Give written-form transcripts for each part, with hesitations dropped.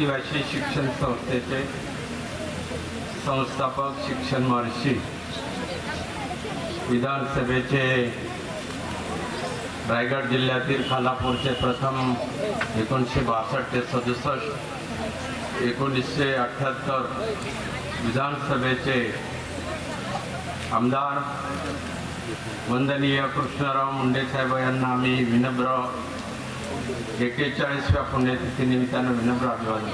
आदिवासी शिक्षण संस्थेचे संस्थापक शिक्षण महर्षी विधानसभेचे रायगड जिल्ह्यातील खालापूरचे प्रथम 1962 ते 67, 1978 विधानसभेचे आमदार वंदनीय कृष्णराव मुंडे साहेब यांना मी विनम्र 41व्या पुण्यतिथी निमित्तानं विनम्र अभिवादन.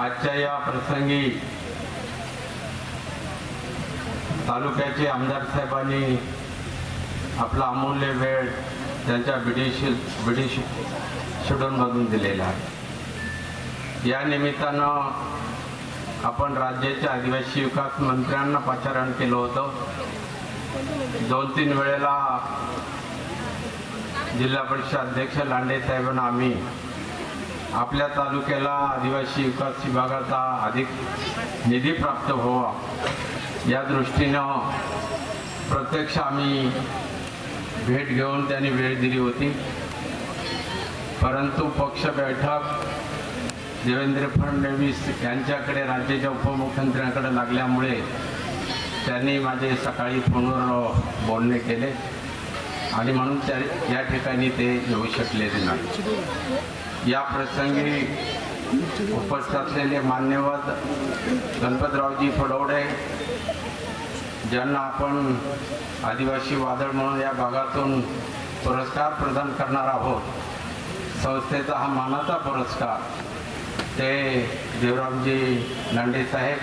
आजच्या या प्रसंगी तालुक्याचे आमदार साहेबांनी आपला अमूल्य वेळ त्यांच्या बिडी शेड्यूलमधून दिलेला आहे. या निमित्तानं आपण राज्याच्या आदिवासी विकास मंत्र्यांना पाचारण केलं होतं. 2-3 वेळेला जिल्हा परिषद अध्यक्ष लांडे साहेबांना आम्ही आपल्या तालुक्याला आदिवासी विकास विभागाचा अधिक निधी प्राप्त व्हावा या दृष्टीनं प्रत्यक्ष आम्ही भेट घेऊन त्यांनी वेळ दिली होती. परंतु पक्ष बैठक देवेंद्र फडणवीस यांच्याकडे राज्याच्या उपमुख्यमंत्र्यांकडे लागल्यामुळे त्यांनी माझे सकाळी फोनवर बोलणे केले आणि म्हणून या ठिकाणी ते येऊ शकलेले नाही. या प्रसंगी उपस्थित असलेले मान्यवर गणपतरावजी फडवडे ज्यांना आपण आदिवासी वादळ म्हणून या भागातून पुरस्कार प्रदान करणार आहोत, संस्थेचा हा मानाचा पुरस्कार, ते देवरामजी लांडे साहेब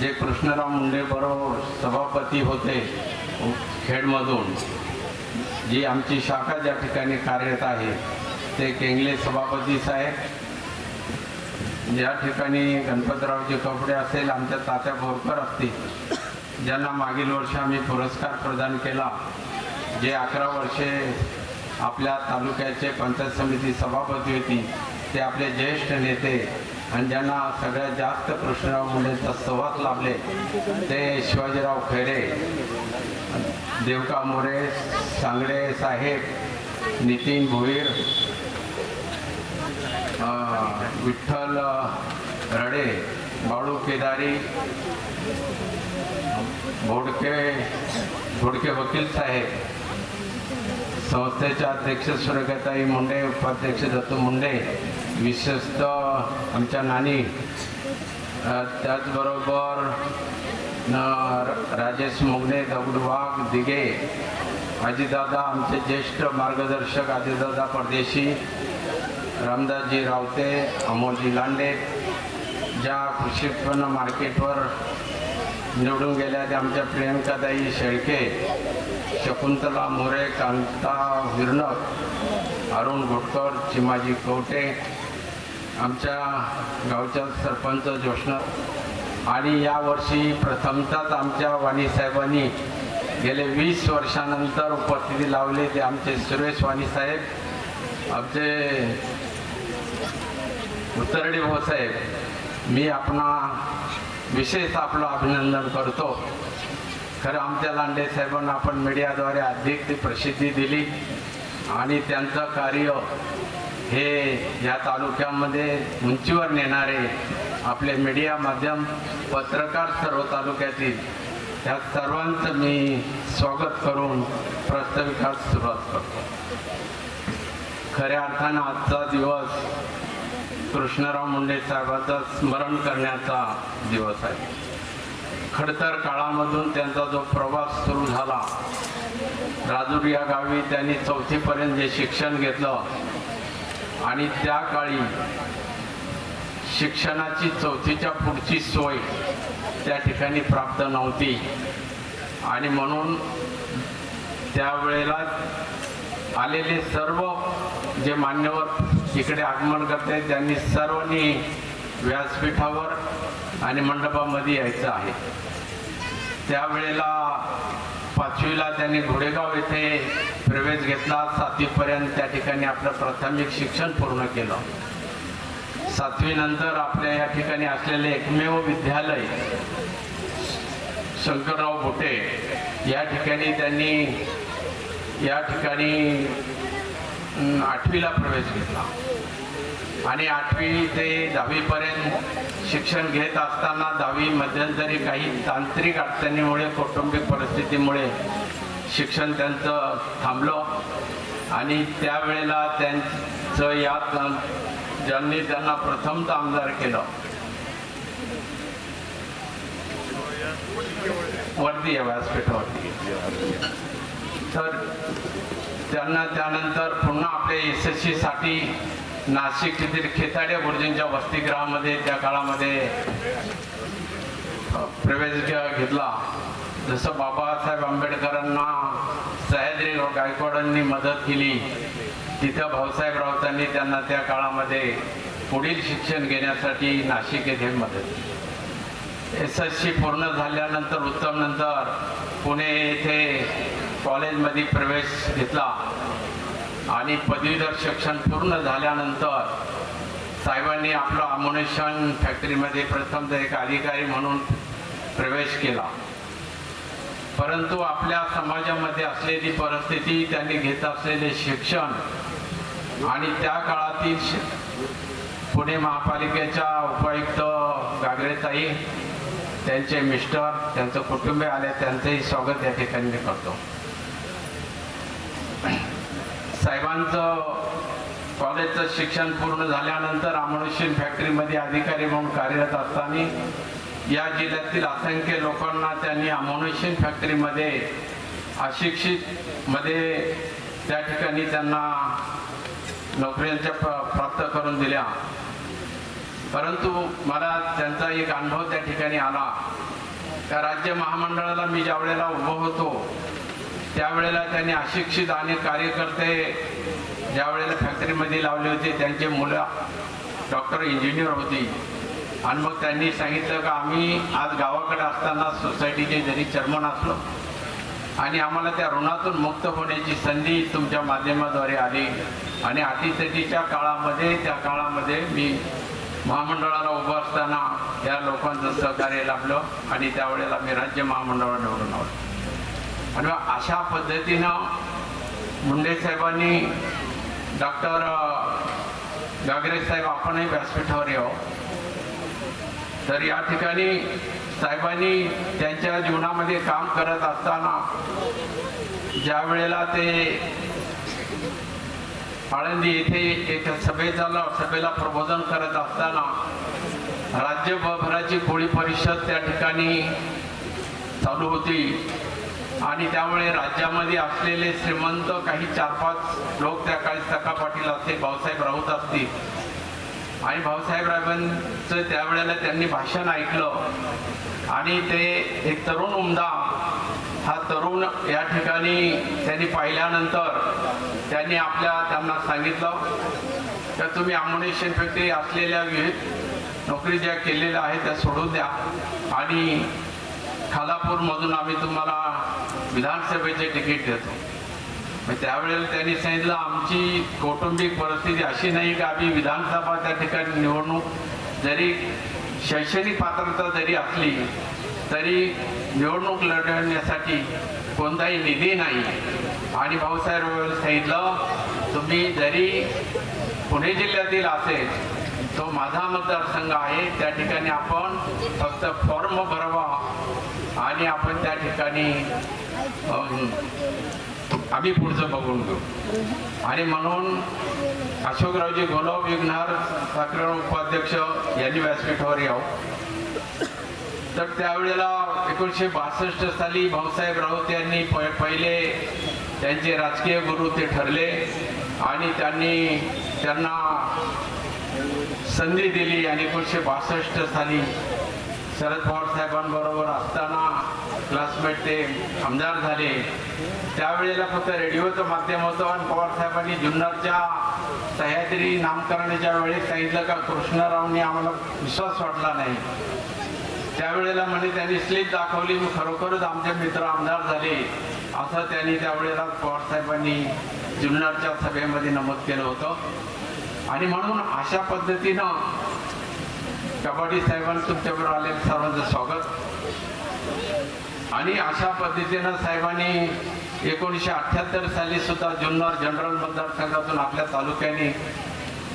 जे कृष्णराव मुंडे बरोबर सभापती होते खेडमधून, जी आमची शाखा ज्या ठिकाणी कार्यरत आहे ते केंगले सभापती साहेब, ज्या ठिकाणी गणपतरावजी कपडे असेल, आमच्या तात्या बोरकर असतील ज्यांना मागील वर्षी आम्ही पुरस्कार प्रदान केला, जे 11 वर्षे आपल्या तालुक्याचे पंचायत समिती सभापती होती, ते आपले ज्येष्ठ नेते आणि ज्यांना सगळ्यात जास्त कृष्णराव मुंडेंचा सहवास लाभले ते शिवाजीराव खैरे, देवका मोरे, सांगडे साहेब, नितीन भोईर, विठ्ठल रडे, बाळू केदारी, भोडके वकील साहेब, संस्थेच्या अध्यक्ष सुरेखाताई मुंडे, उपाध्यक्ष दत्तू मुंडे, विशेषतः आमच्या नानी, त्याचबरोबर राजेश मुगणे, दगडूवाघ, दिघे, अजितदादा, आमचे ज्येष्ठ मार्गदर्शक अजितदादा परदेशी, रामदासजी रावते, अमोलजी लांडे, ज्या कृषी उत्पन्न मार्केटवर निवडून गेल्या त्या आमच्या प्रियंकाताई शेळके, शकुंतला मोरे, कांता विरणक, अरुण घोटकर, चिमाजी कवटे, आमच्या गावच्या सरपंच जोशना, आणि यावर्षी प्रथमतःच आमच्या वाणी साहेबांनी गेले 20 वर्षानंतर उपस्थिती लावली ते आमचे सुरेश वाणी साहेब, आमचे उत्तरडे भाऊसाहेब. मी आपणा विशेष आपलं अभिनंदन करतो. खरं आमच्या लांडे साहेबांना आपण मीडियाद्वारे अधिक ती प्रसिद्धी दिली आणि त्यांचं कार्य हे या तालुक्यामध्ये उंचीवर नेणारे आपले मीडिया माध्यम, पत्रकार सर्व तालुक्यातील, त्या सर्वांचं मी स्वागत करून प्रास्ताविकास सुरुवात करतो. खऱ्या अर्थानं आजचा दिवस कृष्णराव मुंडे साहेबांचं स्मरण करण्याचा दिवस आहे. खडतर काळामधून त्यांचा जो प्रवास सुरू झाला, राजूर या गावी त्यांनी 4थीपर्यंत जे शिक्षण घेतलं आणि त्या काळी शिक्षणाची 4थीच्या पुढची सोय त्या ठिकाणी प्राप्त नव्हती आणि म्हणून त्यावेळेला आलेले सर्व जे मान्यवर इकडे आगमन करते त्यांनी सर्वांनी व्यासपीठावर आणि मंडपामध्ये यायचं आहे. त्यावेळेला 5वीला त्यांनी घोडेगाव येथे प्रवेश घेतला. 7वीपर्यंत त्या ठिकाणी आपलं प्राथमिक शिक्षण पूर्ण केलं. 7वी नंतर आपल्या या ठिकाणी असलेले एकमेव विद्यालय शंकरराव बोटे या ठिकाणी त्यांनी 8वीला प्रवेश घेतला. आणि 8वी ते 10वीपर्यंत शिक्षण घेत असताना 10वी मध्यंतरी काही तांत्रिक अडचणीमुळे कौटुंबिक परिस्थितीमुळे शिक्षण त्यांचं थांबलं आणि त्यावेळेला त्यांचं यात ज्यांनी त्यांना प्रथमतः आमदार केलं वरती या व्यासपीठावरती, तर त्यांना त्यानंतर पुन्हा आपल्या SSC साठी नाशिक येथील खेताडे गुरुजींच्या वसतिगृहामध्ये त्या काळामध्ये प्रवेश घेतला. जसं बाबासाहेब आंबेडकरांना सह्याद्री गायकवाडांनी मदत केली, तिथं भाऊसाहेब राऊतांनी त्यांना त्या काळामध्ये पुढील शिक्षण घेण्यासाठी नाशिक येथे मदत केली. SSC पूर्ण झाल्यानंतर उत्तम नंतर पुणे येथे कॉलेजमध्ये प्रवेश घेतला आणि पदवीधर शिक्षण पूर्ण झाल्यानंतर साहेबांनी आपलं अम्युनिशन फॅक्टरीमध्ये प्रथमतः एक अधिकारी म्हणून प्रवेश केला. परंतु आपल्या समाजामध्ये असलेली परिस्थिती, त्यांनी घेत असलेले शिक्षण आणि त्या काळातील पुणे महापालिकेच्या उपायुक्त गागरेताई, त्यांचे मिस्टर, त्यांचं कुटुंब आले, त्यांचंही स्वागत या ठिकाणी मी करतो. साहेबांचं कॉलेजचं शिक्षण पूर्ण झाल्यानंतर अम्युनिशन फॅक्टरीमध्ये अधिकारी म्हणून कार्यरत असताना या जिल्ह्यातील असंख्य लोकांना त्यांनी अम्युनिशन फॅक्टरीमध्ये अशिक्षित मध्ये त्या ठिकाणी त्यांना नोकऱ्यांच्या प्राप्त करून दिल्या. परंतु मला त्यांचा एक अनुभव त्या ठिकाणी आला. त्या राज्य महामंडळाला मी ज्या वेळेला उभं होतो त्यावेळेला त्यांनी अशिक्षित आणि कार्यकर्ते ज्या वेळेला फॅक्टरीमध्ये लावले होते, त्यांचे मुलं डॉक्टर इंजिनियर होती आणि मग त्यांनी सांगितलं का आम्ही आज गावाकडे असताना सोसायटीचे जरी चेअरमन असलो आणि आम्हाला त्या ऋणातून मुक्त होण्याची संधी तुमच्या माध्यमाद्वारे आली आणि अटीतटीच्या काळामध्ये त्या काळामध्ये मी महामंडळाला उभं असताना या लोकांचं सहकार्य लाभलं आणि त्यावेळेला मी राज्य महामंडळावर निवडून आलो. आणि अशा पद्धतीनं मुंडे साहेबांनी, डॉक्टर गागरे साहेब आपणही व्यासपीठावर यावं, तर या ठिकाणी साहेबांनी त्यांच्या जीवनामध्ये काम करत असताना ज्या वेळेला ते आळंदी येथे एक सभेला प्रबोधन करत असताना राज्यभराची कोळी परिषद त्या ठिकाणी चालू होती आणि त्यामुळे राज्यामध्ये असलेले श्रीमंत काही 4-5 लोक त्या काळी सखा पाटील असतील, भाऊसाहेब राऊत असतील आणि भाऊसाहेब रावांचं त्यावेळेला त्यांनी भाषण ऐकलं आणि ते एक तरुण उमदा हा तरुण या ठिकाणी त्यांनी पाहिल्यानंतर त्यांनी त्यांना सांगितलं तर तुम्ही अम्युनिशन फॅक्टरी असलेल्या विविध नोकरी ज्या केलेल्या आहेत त्या सोडून द्या आणि खालापूरमधून आम्ही तुम्हाला विधानसभेचे तिकीट देतो. मग त्यावेळेला त्यांनी सांगितलं आमची कौटुंबिक परिस्थिती अशी नाही की आम्ही विधानसभा त्या ठिकाणी निवडणूक जरी शैक्षणिक पात्रता जरी असली तरी निवडणूक लढवण्यासाठी कोणताही निधी नाही. आणि भाऊसाहेब सांगितलं तुम्ही जरी पुणे जिल्ह्यातील असेल तो माझा मतदारसंघ आहे, त्या ठिकाणी आपण फक्त फॉर्म भरावा आणि आपण त्या ठिकाणी आम्ही पुढचं बघून घेऊ. आणि म्हणून अशोकरावजी गोलाव विघ्नहार साखरे उपाध्यक्ष यांनी व्यासपीठावर यावं. तर त्यावेळेला 1962 साली भाऊसाहेब राऊत यांनी पहिले त्यांचे राजकीय गुरु ते ठरले आणि त्यांना संधी दिली आणि 1962 साली शरद पवार साहेबांबरोबर असताना क्लासमेट ते आमदार झाले. त्यावेळेला फक्त रेडिओचं माध्यम होतं आणि पवार साहेबांनी जुन्नरच्या सह्याद्री नामकरणाच्या वेळेस सांगितलं का कृष्णरावनी आम्हाला विश्वास वाटला नाही. त्यावेळेला म्हणे त्यांनी स्लिप दाखवली, मी खरोखरच आमचे मित्र आमदार झाले असं त्यांनी त्यावेळेला पवार साहेबांनी जुन्नरच्या सभेमध्ये नमूद केलं होतं. आणि म्हणून अशा पद्धतीनं कबाडी साहेबांनी तुमच्याबरोबर आले सर्वांचं स्वागत. आणि अशा पद्धतीनं साहेबांनी 1978 साली सुद्धा जुन्नर जनरल मतदारसंघातून आपल्या तालुक्याने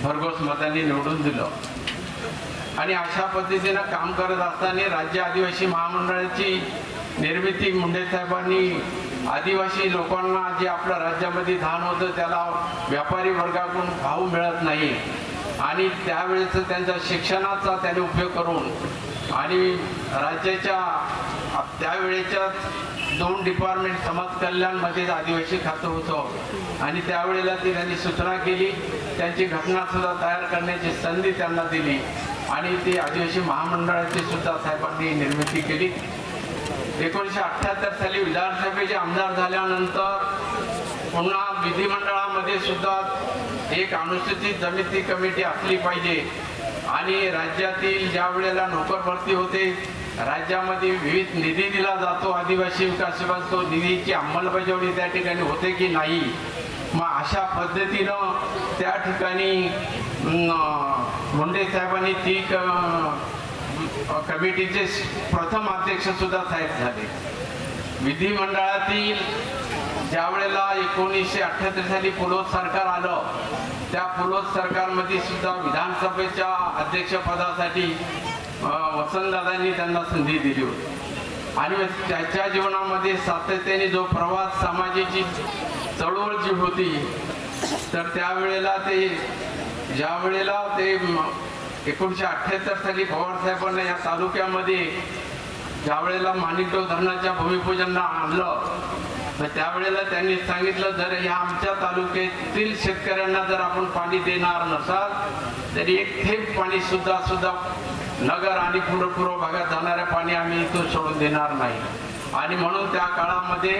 भरघोस मतांनी निवडून दिलं आणि अशा पद्धतीनं काम करत असताना राज्य आदिवासी महामंडळाची निर्मिती मुंडे साहेबांनी आदिवासी लोकांना जे आपल्या राज्यामध्ये धान होतं त्याला व्यापारी वर्गाकडून भाव मिळत नाही आणि त्यावेळेस त्यांच्या शिक्षणाचा त्याने उपयोग करून आणि राज्याच्या त्यावेळेच्या 2 डिपार्टमेंट समाज कल्याणमध्ये आदिवासी खातं होतं आणि त्यावेळेला ती त्यांनी सूचना केली, त्यांची घटनासुद्धा तयार करण्याची संधी त्यांना दिली आणि ती आदिवासी महामंडळाची सुद्धा साहेबांनी निर्मिती केली. 1978 साली विधानसभेचे आमदार झाल्यानंतर पुन्हा विधिमंडळामध्ये सुद्धा एक अनुसूचित जमाती कमिटी असली पाहिजे आणि राज्यातील ज्या वेळेला नोकर भरती होते राज्यामध्ये विविध निधी दिला जातो आदिवासी विकास विभाग, तो निधीची अंमलबजावणी त्या ठिकाणी होते की नाही. मग अशा पद्धतीनं त्या ठिकाणी मुंडे साहेबांनी ती कमिटीचे प्रथम अध्यक्ष सुद्धा साहेब झाले. विधिमंडळातील ज्या वेळेला 1978 साली पुलोत सरकार आलं त्या पुलोत सरकारमध्ये सुद्धा विधानसभेच्या अध्यक्षपदासाठी वसंतदादांनी त्यांना संधी दिली होती आणि त्याच्या जीवनामध्ये सातत्याने जो प्रवास समाजाची चळवळ जी होती तर त्यावेळेला ते ज्या वेळेला ते 1978 साली पवारसाहेबांना या तालुक्यामध्ये ज्या वेळेला माणिकडो धरणाच्या भूमिपूजनला आणलं तर त्यावेळेला त्यांनी सांगितलं जर या आमच्या तालुक्यातील शेतकऱ्यांना जर आपण पाणी देणार नसाल तरी एक थेंब पाणी सुद्धा नगर आणि पूर्व भागात जाणाऱ्या पाणी आम्ही इथून सोडून देणार नाही. आणि म्हणून त्या काळामध्ये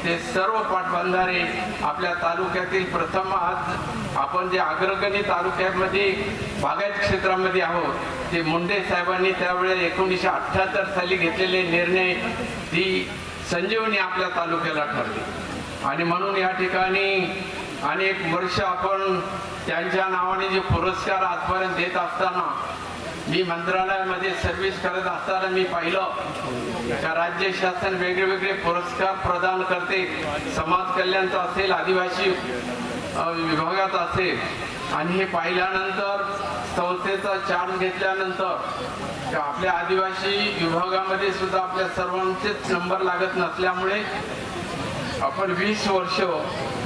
ते सर्व पाटबंधारे आपल्या तालुक्यातील प्रथम आज आपण जे अग्रगणी तालुक्यामध्ये बागायत क्षेत्रामध्ये आहोत ते मुंडे साहेबांनी त्यावेळेला 1978 साली घेतलेले निर्णय ती संजीवनी आपल्या तालुक्याला ठरली आणि म्हणून या ठिकाणी अनेक वर्ष आपण त्यांच्या नावाने जे पुरस्कार आजपर्यंत देत असताना मी मंत्रालयामध्ये सर्व्हिस करत असताना मी पाहिलं का राज्य शासन वेगळे पुरस्कार प्रदान करते, समाज कल्याणचा असेल, आदिवासी विभागात असेल आणि हे पाहिल्यानंतर संस्थेचा चार्ज घेतल्यानंतर आपल्या आदिवासी विभागामध्ये सुद्धा आपल्या सर्वांचेच नंबर लागत नसल्यामुळे आपण 20 वर्ष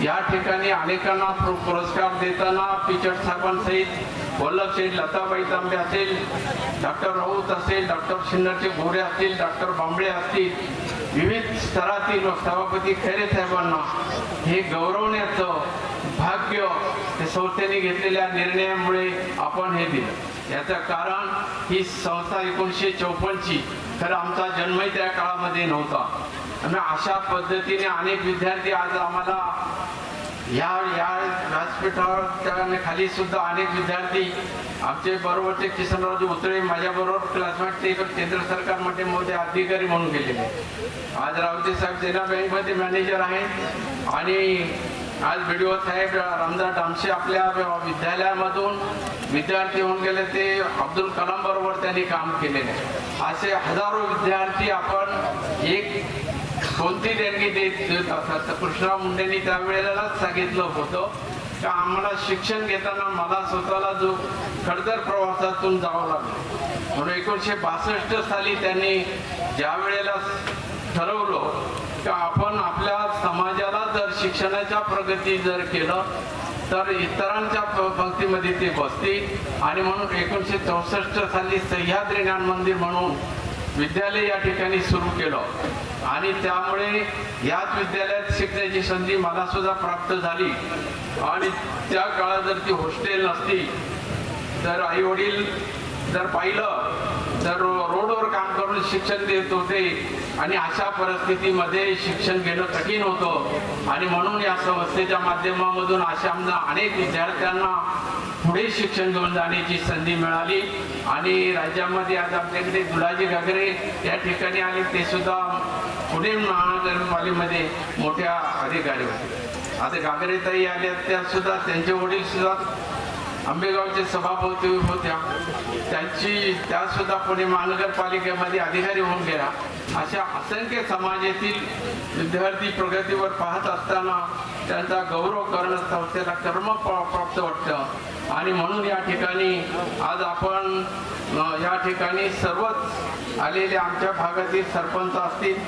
या ठिकाणी अनेकांना पुरस्कार देताना पिचट साहेबांसहित वल्लभ शेठ लताबाई तांबे असेल, डॉक्टर राऊत असेल, डॉक्टर शिन्नरचे गोरे असतील, डॉक्टर बांबळे असतील, विविध स्तरातील सभापती खैरे साहेबांना हे गौरवण्याचं भाग्य ते संस्थेने घेतलेल्या निर्णयामुळे आपण हे दिलं. याचं कारण ही संस्था 1954ची, खरं आमचा जन्मही त्या काळामध्ये नव्हता आणि अशा पद्धतीने अनेक विद्यार्थी आज आम्हाला या व्यासपीठावर खाली सुद्धा अनेक विद्यार्थी आमचे बरोबरचे किसनरावजी उतळे माझ्याबरोबर क्लासमेट ते केंद्र सरकारमध्ये मोठे अधिकारी म्हणून गेलेले. आज रावते साहेब देना बँकमध्ये मॅनेजर आहेत आणि आज BDO साहेब रामदास डामशे आपल्या विद्यालयामधून विद्यार्थी होऊन गेले, ते अब्दुल कलाम बरोबर त्यांनी काम केलेले. असे हजारो विद्यार्थी आपण एक कोणती देणगी देत असतात. तर कृष्णराव मुंडेंनी त्यावेळेलाच सांगितलं होतं की आम्हाला शिक्षण घेताना मला स्वतःला जो खडतर प्रवासातून जावं लागलं म्हणून 1962 साली त्यांनी ज्या वेळेला ठरवलं की आपण आपल्या समाजाला जर शिक्षणाच्या प्रगती जर केलं तर इतरांच्या पंक्तीमध्ये ते बसतील आणि म्हणून 1964 साली सह्याद्री ज्ञान मंदिर म्हणून विद्यालय या ठिकाणी सुरू केलं आणि त्यामुळे याच विद्यालयात शिकण्याची संधी मला सुद्धा प्राप्त झाली. आणि त्या काळात जर ती हॉस्टेल नसती तर आई वडील जर पाहिलं तर रोडवर काम करून शिक्षण देत होते आणि अशा परिस्थितीमध्ये शिक्षण घेणं कठीण होतं आणि म्हणून या संस्थेच्या माध्यमामधून अशा अनेक विद्यार्थ्यांना पुढे शिक्षण घेऊन जाण्याची संधी मिळाली. आणि राज्यामध्ये आज आपल्याकडे दुलाजी घागरे या ठिकाणी आले, ते सुद्धा पुणे महानगरपालिकेमध्ये मोठ्या अधिकारी होते. आता घागरेताई आल्या त्या सुद्धा त्यांचे वडील सुद्धा आंबेगावचे सभापती होत्या, त्या सुद्धा पुणे महानगरपालिकेमध्ये अधिकारी होऊन गेला. अशा असंख्य समाजातील विद्यार्थी प्रगतीवर पाहत असताना त्यांचा गौरव करणं संस्थेला कर्म प्राप्त वाटतं. आणि म्हणून या ठिकाणी आज आपण या ठिकाणी सर्वच आलेले आमच्या भागातील सरपंच असतील,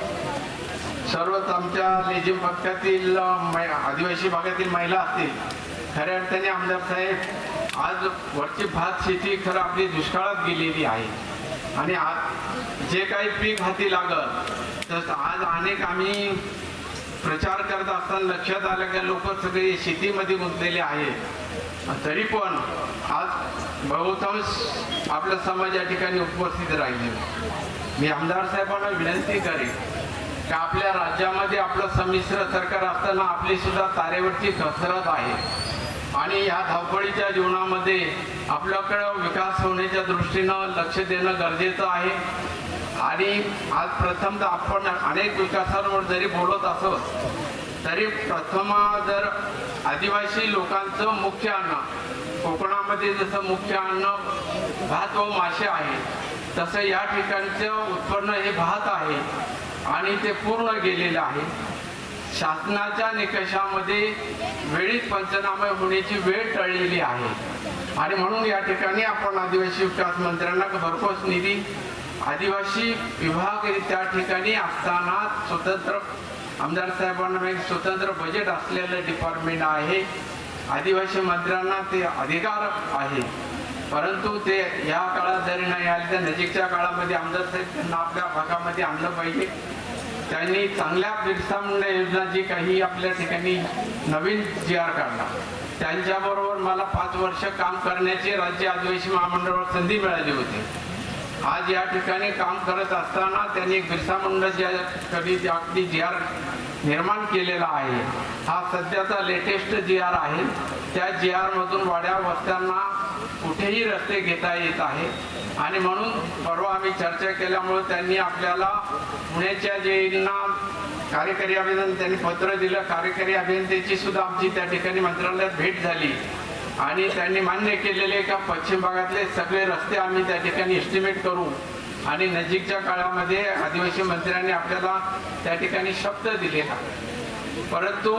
सर्वच आमच्या लेझिम पक्षातील आदिवासी भागातील महिला असतील. खऱ्या अर्थाने आमदार साहेब आज वरची भात शेती खरं आपली दुष्काळात गेलेली आहे. आणि आज जे काही पीक हाती लागत तर आज अनेक आम्ही प्रचार करत असताना लक्षात आलं की लोक सगळे शेतीमध्ये गुंतलेले आहेत. तरी पण आज बहुतांश आपला समाज या ठिकाणी उपस्थित राहिले. मी आमदार साहेबांना विनंती करेन की आपल्या राज्यामध्ये आपलं संमिश्र सरकार असताना आपली सुद्धा तारेवरची कसरत आहे. आणि या धावपळीच्या जीवनामध्ये आपल्याकडं विकास होण्याच्या दृष्टीनं लक्ष देणं गरजेचं आहे. आणि आज प्रथमतः आपण अनेक विकासांवर जरी बोलत असो तरी प्रथम जर आदिवासी लोकांचं मुख्य अन्न, कोकणामध्ये जसं मुख्य अन्न भात व मासे आहे तसं या ठिकाणचं उत्पन्न हे भात आहे आणि ते पूर्ण गेलेलं आहे. शासनाच्या निकषामध्ये वेळीच पंचनामे होण्याची वेळ टळलेली आहे. आणि म्हणून या ठिकाणी आपण आदिवासी विकास मंत्र्यांना भरघोस निधी, आदिवासी विभाग त्या ठिकाणी असताना स्वतंत्र आमदार साहेबांना एक स्वतंत्र बजेट असलेलं डिपार्टमेंट आहे. आदिवासी मंत्र्यांना ते अधिकार आहे. परंतु ते या काळात जरी नाही आले तर नजीकच्या काळामध्ये आमदार साहेब त्यांना आपल्या भागामध्ये आणलं पाहिजे. त्यांनी चांगल्या बिरसा मुंडा योजना जी काही आपल्या ठिकाणी नवीन GR काढला त्यांच्याबरोबर मला 5 वर्ष काम करण्याची राज्य आदिवासी महामंडळावर संधी मिळाली होती. आज या ठिकाणी काम करत असताना त्यांनी बिरसा मुंडा कधी आपली GR निर्माण केलेला आहे. हा सध्याचा लेटेस्ट GR आहे. त्या GR मधून वाड्या वस्त्यांना कुठेही रस्ते घेता येत आहे. आणि म्हणून परवा आम्ही चर्चा केल्यामुळे त्यांनी आपल्याला पुण्याच्या जेना कार्यकारी अभियंता त्यांनी पत्र दिलं. कार्यकारी अभियंत्याची सुद्धा आमची त्या ठिकाणी मंत्रालयात भेट झाली आणि त्यांनी मान्य केलेले का पश्चिम भागातले सगळे रस्ते आम्ही त्या ठिकाणी एस्टिमेट करू. आणि नजीकच्या काळामध्ये आदिवासी मंत्र्यांनी आपल्याला त्या ठिकाणी शब्द दिलेला. परंतु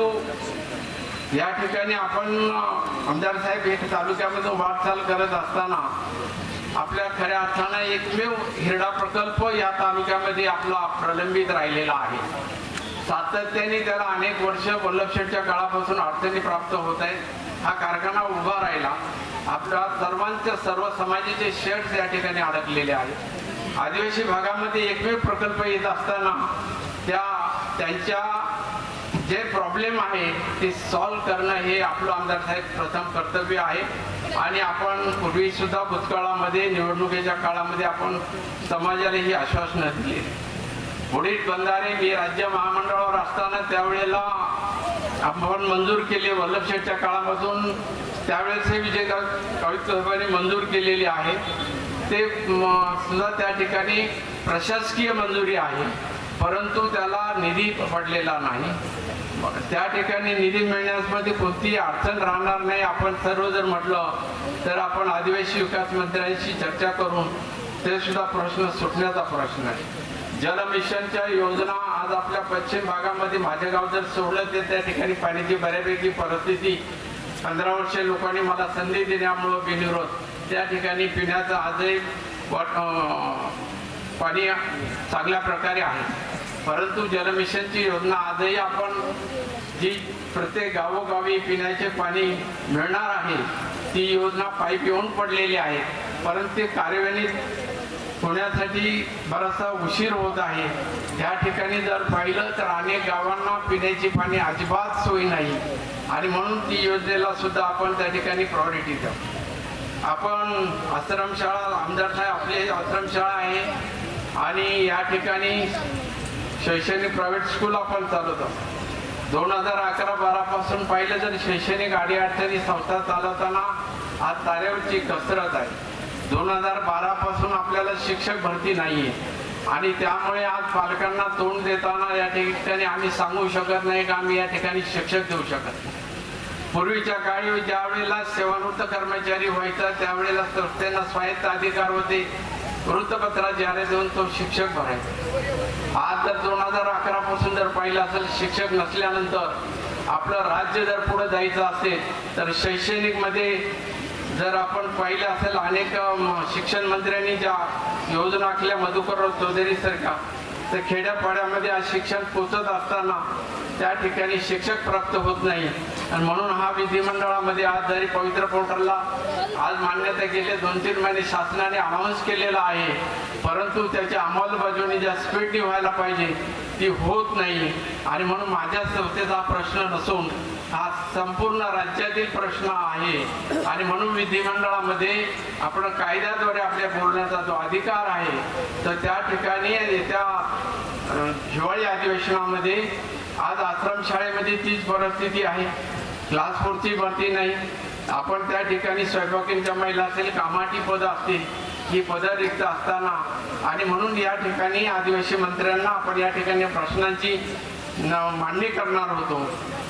या ठिकाणी आपण आमदार साहेब एक तालुक्यामधून वाटचाल करत असताना आपल्या खऱ्या अर्थानं एकमेव हिरडा प्रकल्प या तालुक्यामध्ये आपला प्रलंबित राहिलेला आहे. सातत्याने त्याला अनेक वर्ष वल्लभशेठच्या काळापासून अडचणी प्राप्त होत आहेत. हा कारखाना उभा राहिला. आपल्या सर्वांच्या सर्व समाजाचे शेड्स या ठिकाणी अडकलेले आहेत. आदिवासी भागामध्ये एकमेव प्रकल्प येत असताना त्यांच्या जे प्रॉब्लेम आहे ते सॉल्व करणं हे आपलं आमदार साहेब प्रथम कर्तव्य आहे. आणि आपण पूर्वी सुद्धा भूतकाळामध्ये निवडणुकीच्या काळामध्ये आपण समाजाला ही आश्वासनं दिली. पुढील बंधारे मी राज्य महामंडळावर असताना त्यावेळेला आपण मंजूर केले. वल्लभशेठच्या काळापासून त्यावेळेस हे विजय साहेबांनी मंजूर केलेले आहे. ते सुद्धा त्या ठिकाणी प्रशासकीय मंजुरी आहे परंतु त्याला निधी पडलेला नाही. त्या ठिकाणी निधी मिळण्यामध्ये कोणतीही अडचण राहणार नाही. आपण सर्व जर म्हटलं तर आपण आदिवासी विकास मंत्र्यांशी चर्चा करून ते सुद्धा प्रश्न सुटण्याचा प्रश्न आहे. जल मिशनच्या योजना आज आपल्या पश्चिम भागामध्ये माझे गाव जर सोडलं तर त्या ठिकाणी पाण्याची बऱ्यापैकी परिस्थिती 15 वर्षे लोकांनी मला संधी दिल्यामुळं बिनविरोध त्या ठिकाणी पिण्याचं आजही पाणी चांगल्या प्रकारे आहे. परंतु जल मिशनची योजना आजही आपण जी प्रत्येक गावोगावी पिण्याचे पाणी मिळणार आहे ती योजना पाईप येऊन पडलेली आहे. परंतु ते कार्यान्वित होण्यासाठी बराचसा उशीर होत आहे. त्या ठिकाणी जर पाहिलं तर अनेक गावांना पिण्याची पाणी अजिबात सोय नाही आणि म्हणून ती योजनेला सुद्धा आपण त्या ठिकाणी प्रायोरिटी द्या. आपण आश्रमशाळा आमदार साहेब आपली आश्रमशाळा आहे आणि या ठिकाणी शैक्षणिक प्रायव्हेट स्कूल आपण चालवतो. 2011-12 पासून पाहिलं तर शैक्षणिक अडीअडचणी संस्था चालवताना आज तारेवरची कसरत आहे. 2012 पासून आपल्याला शिक्षक भरती नाहीये आणि त्यामुळे आज पालकांना तोंड देताना या ठिकाणी आम्ही सांगू शकत नाही का आम्ही या ठिकाणी शिक्षक देऊ शकत नाही. पूर्वीच्या काळी ज्या वेळेला सेवानिवृत्त कर्मचारी व्हायचा त्यावेळेला संस्थेला स्वायत्त अधिकार होते, वृत्तपत्रात जाहिरात देऊन तो शिक्षक भरायचा. आज जर 2011 पासून जर पाहिलं असेल, शिक्षक नसल्यानंतर आपलं राज्य जर पुढे जायचं असेल तर शैक्षणिक मध्ये जर आपण पाहिलं असेल, अनेक शिक्षण मंत्र्यांनी ज्या योजना आखल्या मधुकरराव चौधरी सारख्या, तर खेड्यापाड्यामध्ये आज शिक्षण पोचत असताना त्या ठिकाणी शिक्षक प्राप्त होत नाही. आणि म्हणून हा विधिमंडळामध्ये आज जरी पवित्र पोर्टलला आज मान्यता केली, 2-3 महिने शासनाने अनाऊन्स केलेला आहे, परंतु त्याची अंमलबजावणी ज्या स्पीडने व्हायला पाहिजे ती होत नाही. आणि म्हणून माझ्या संस्थेचा प्रश्न नसून हा संपूर्ण राज्यातील प्रश्न आहे. आणि म्हणून विधिमंडळामध्ये आपण कायद्याद्वारे आपल्या बोलण्याचा जो अधिकार आहे, तर त्या ठिकाणी येत्या हिवाळी अधिवेशनामध्ये आज आश्रमशाळेमध्ये तीच परिस्थिती आहे. क्लास 4ची भरती नाही. आपण त्या ठिकाणी स्वयंपाकींच्या महिला असेल, कामाठी पदं असतील, ही पदं रिक्त असताना, आणि म्हणून या ठिकाणी आदिवासी मंत्र्यांना आपण या ठिकाणी प्रश्नांची मांडणी करणार होतो,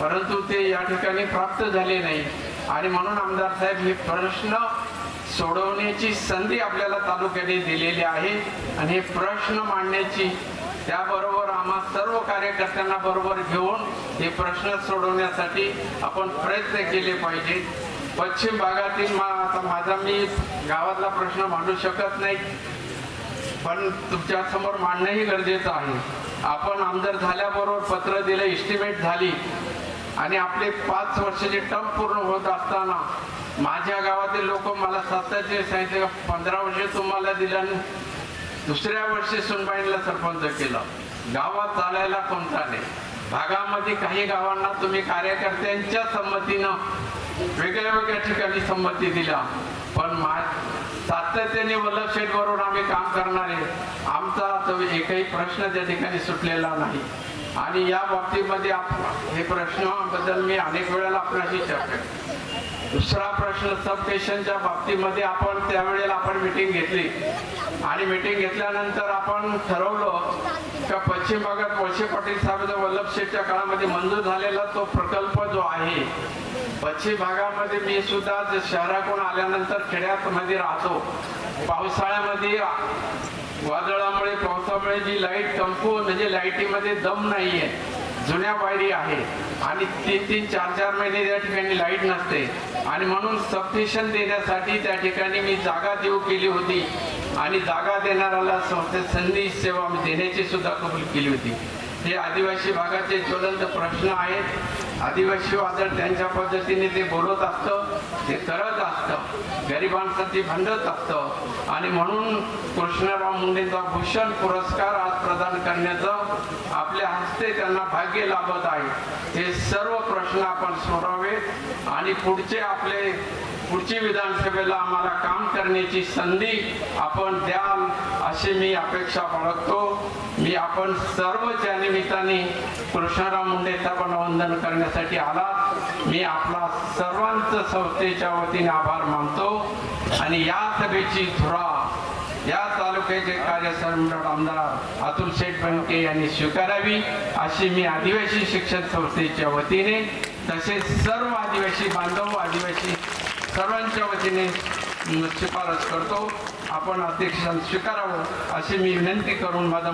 परंतु ते या ठिकाणी प्राप्त झाले नाही. आणि म्हणून आमदार साहेब हे प्रश्न सोडवण्याची संधी आपल्याला तालुक्याने दिलेली आहे. आणि हे प्रश्न मांडण्याची, त्याबरोबर आम्हा सर्व कार्यकर्त्यांना बरोबर घेऊन हे प्रश्न सोडवण्यासाठी आपण प्रयत्न केले पाहिजे. पश्चिम भागातील आता माझा मी गावातला प्रश्न मांडू शकत नाही, पण तुमच्या समोर मांडणंही गरजेचं आहे. आपण आमदार झाल्याबरोबर पत्र दिलं, इस्टिमेट झाली, आणि आपले 5 वर्षाचे टर्म पूर्ण होत असताना माझ्या गावातील लोक मला सत्ताचे सांगितले, 15 वर्षे तुम्हाला दिलं आणि दुसऱ्या वर्षी सुनबाईला सरपंच केलं. गावात चालायला कोणता नाही. भागामध्ये काही गावांना तुम्ही कार्यकर्त्यांच्या संमतीनं वेगळ्या वेगळ्या ठिकाणी संमती दिला, पण सातत्याने वल्लभ शेठ बरोबर आम्ही काम करणारे, आमचा तो एकही प्रश्न त्या ठिकाणी सुटलेला नाही. आणि या बाबतीमध्ये हे प्रश्नाबद्दल मी अनेक वेळेला आपल्याशी चर्चा केली. दुसरा प्रश्न सबस्टेशनच्या बाबतीमध्ये आपण त्यावेळेला आपण मीटिंग घेतली, आणि मीटिंग घेतल्यानंतर आपण ठरवलं का पश्चिम भागात वळसे पाटील साहेब वल्लभ शेठच्या काळामध्ये मंजूर झालेला तो प्रकल्प जो आहे, पश्चिम भागामध्ये मी सुद्धा शहराकडून आल्यानंतर खेड्यात मध्ये राहतो, पावसाळ्यामध्ये वादळामुळे पावसामुळे जी लाईट कमकुवत, म्हणजे लाईटीमध्ये दम नाहीये, जुन्या वायरी आहे, आणि 3-3, 4-4 महिने त्या ठिकाणी लाईट नसते. आणि म्हणून सबस्टेशन देण्यासाठी त्या ठिकाणी मी जागा देऊ केली होती, आणि जागा देणाऱ्याला संस्थेत संधी सेवा देण्याची सुद्धा कबूल केली होती. हे आदिवासी भागाचे ज्वलंत प्रश्न आहेत. आदिवासी वादळ त्यांच्या पद्धतीने ते बोलत असतं, ते करत असतं, गरिबांसाठी भांडत असतं. आणि म्हणून कृष्णराव मुंडेंचा भूषण पुरस्कार आज प्रदान करण्याचं आपल्या हस्ते त्यांना भाग्य लाभत आहे. हे सर्व प्रश्न आपण सोडवावेत, आणि पुढची विधानसभेला आम्हाला काम करण्याची संधी आपण द्याल अशी मी अपेक्षा बाळगतो. मी आपण सर्वच्या निमित्ताने कृष्णराव मुंडे साहेबांना वंदन करण्यासाठी आलात. मी आपला सर्वांचं संस्थेच्या वतीने आभार मानतो. आणि या सभेची धुरा या तालुक्याचे कार्यसम्राट आमदार अतुल शेठ बेनके यांनी स्वीकारावी अशी मी आदिवासी शिक्षण संस्थेच्या वतीने, तसेच सर्व आदिवासी बांधव, आदिवासी सर्वांच्या वतीने शिफारस करतो. आपण अध्यक्ष स्वीकारावं अशी मी विनंती करून माझं